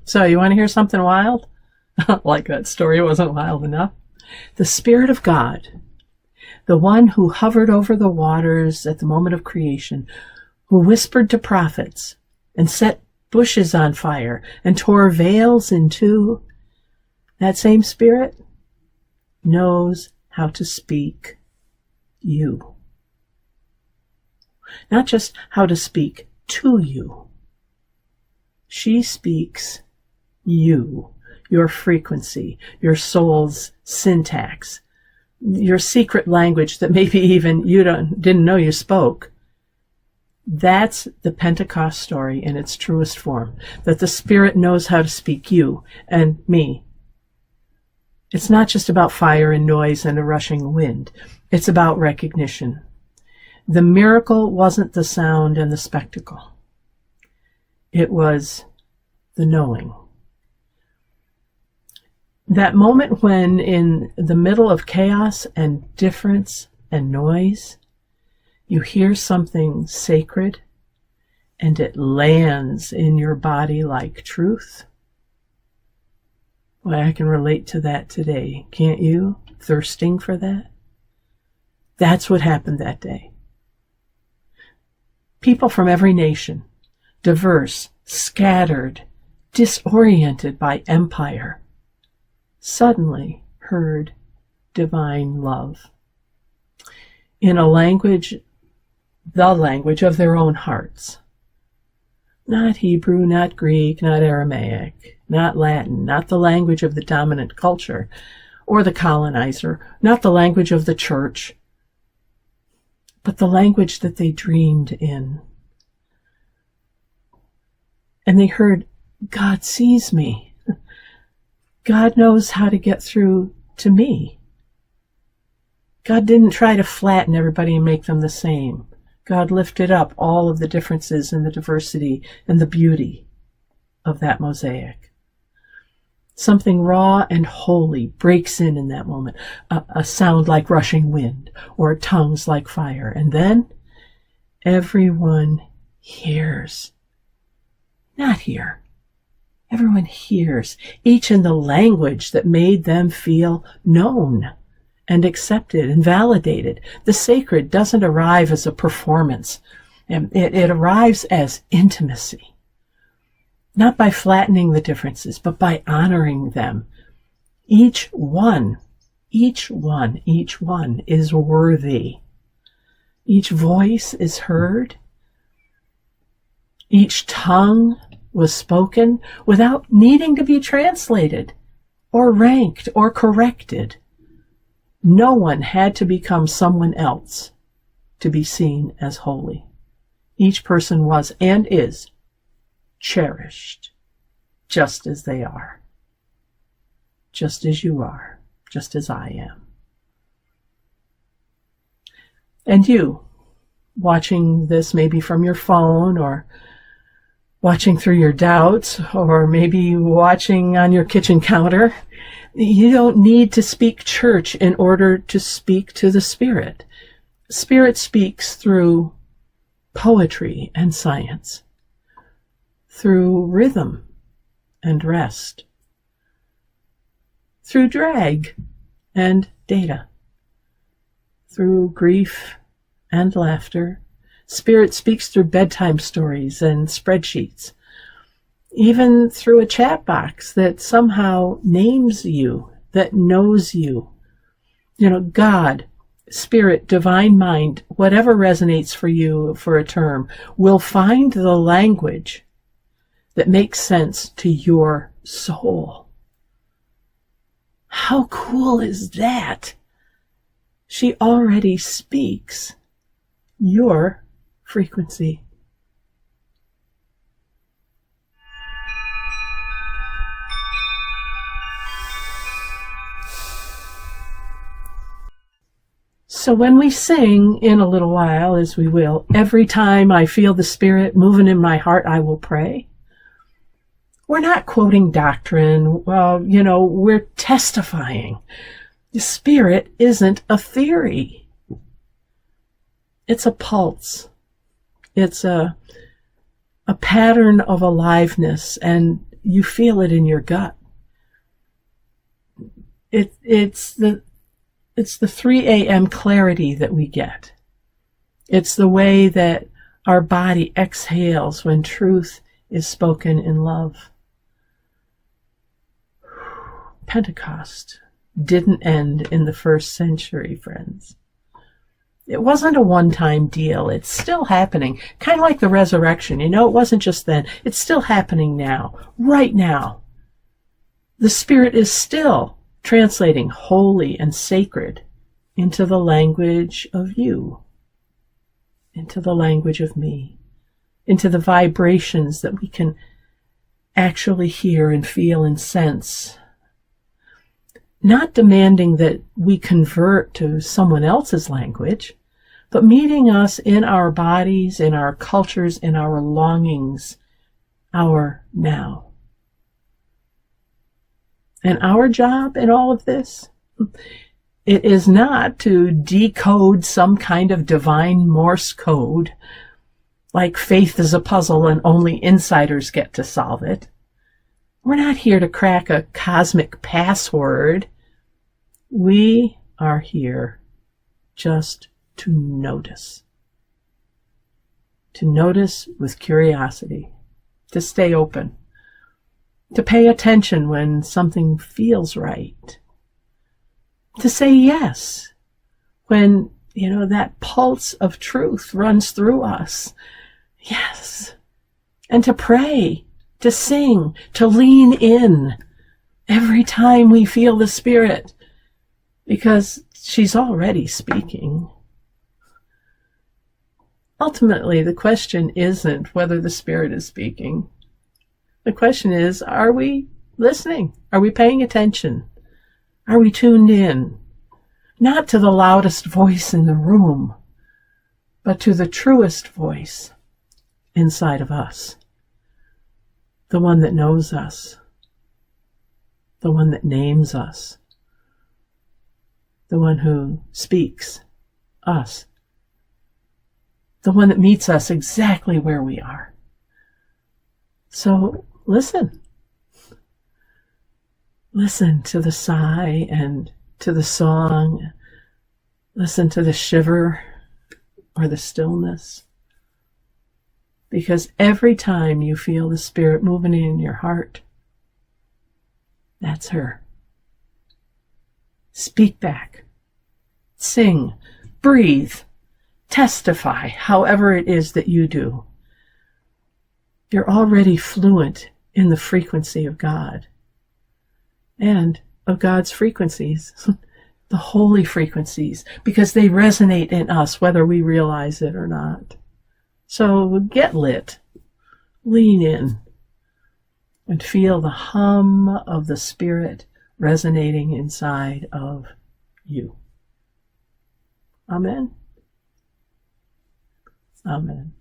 So you want to hear something wild? Like that story wasn't wild enough. The Spirit of God, the one who hovered over the waters at the moment of creation, who whispered to prophets and set bushes on fire and tore veils in two, that same Spirit knows how to speak you. Not just how to speak to you. She speaks you, your frequency, your soul's syntax, your secret language that maybe even you didn't know you spoke. That's the Pentecost story in its truest form, that the Spirit knows how to speak you and me. It's not just about fire and noise and a rushing wind. It's about recognition. The miracle wasn't the sound and the spectacle. It was the knowing. That moment when, in the middle of chaos and difference and noise, you hear something sacred and it lands in your body like truth. Well, I can relate to that today. Can't you? Thirsting for that? That's what happened that day. People from every nation, diverse, scattered, disoriented by empire, suddenly heard divine love in a language, the language of their own hearts. Not Hebrew, not Greek, not Aramaic, not Latin, not the language of the dominant culture or the colonizer, not the language of the church, but the language that they dreamed in. And they heard, God sees me. God knows how to get through to me. God didn't try to flatten everybody and make them the same. God lifted up all of the differences and the diversity and the beauty of that mosaic. Something raw and holy breaks in that moment, a sound like rushing wind or tongues like fire. And then everyone hears. Not hear. Everyone hears, each in the language that made them feel known and accepted and validated. The sacred doesn't arrive as a performance. It arrives as intimacy. Not by flattening the differences, but by honoring them. Each one is worthy. Each voice is heard. Each tongue was spoken without needing to be translated or ranked or corrected. No one had to become someone else to be seen as holy. Each person was and is cherished just as they are, just as you are, just as I am. And you, watching this maybe from your phone or watching through your doubts, or maybe watching on your kitchen counter, you don't need to speak church in order to speak to the Spirit. Spirit speaks through poetry and science, through rhythm and rest, through drag and data, through grief and laughter. Spirit speaks through bedtime stories and spreadsheets, even through a chat box that somehow names you, that knows you. God, Spirit, divine mind, whatever resonates for you for a term, will find the language that makes sense to your soul. How cool is that? She already speaks your frequency. So when we sing in a little while, as we will, every time I feel the Spirit moving in my heart, I will pray. We're not quoting doctrine. Well, we're testifying. The Spirit isn't a theory. It's a pulse. It's a pattern of aliveness and you feel it in your gut. It's the 3 a.m. clarity that we get. It's the way that our body exhales when truth is spoken in love. Pentecost didn't end in the first century, friends. It wasn't a one-time deal. It's still happening. Kind of like the resurrection. It wasn't just then. It's still happening now. Right now. The Spirit is still translating holy and sacred into the language of you, into the language of me, into the vibrations that we can actually hear and feel and sense. Not demanding that we convert to someone else's language, but meeting us in our bodies, in our cultures, in our longings, our now. And our job in all of this, it is not to decode some kind of divine Morse code, like faith is a puzzle and only insiders get to solve it. We're not here to crack a cosmic password. We are here just to notice. To notice with curiosity, to stay open, to pay attention when something feels right, to say yes when, that pulse of truth runs through us. Yes. And to pray, to sing, to lean in every time we feel the Spirit, because she's already speaking. Ultimately, the question isn't whether the Spirit is speaking. The question is, are we listening? Are we paying attention? Are we tuned in? Not to the loudest voice in the room, but to the truest voice inside of us. The one that knows us. The one that names us. The one who speaks us. The one that meets us exactly where we are. So listen. Listen to the sigh and to the song. Listen to the shiver or the stillness. Because every time you feel the Spirit moving in your heart, that's her. Speak back. Sing. Breathe. Testify, however it is that you do. You're already fluent in the frequency of God and of God's frequencies, the holy frequencies, because they resonate in us whether we realize it or not. So get lit, lean in, and feel the hum of the Spirit resonating inside of you. Amen. Amen.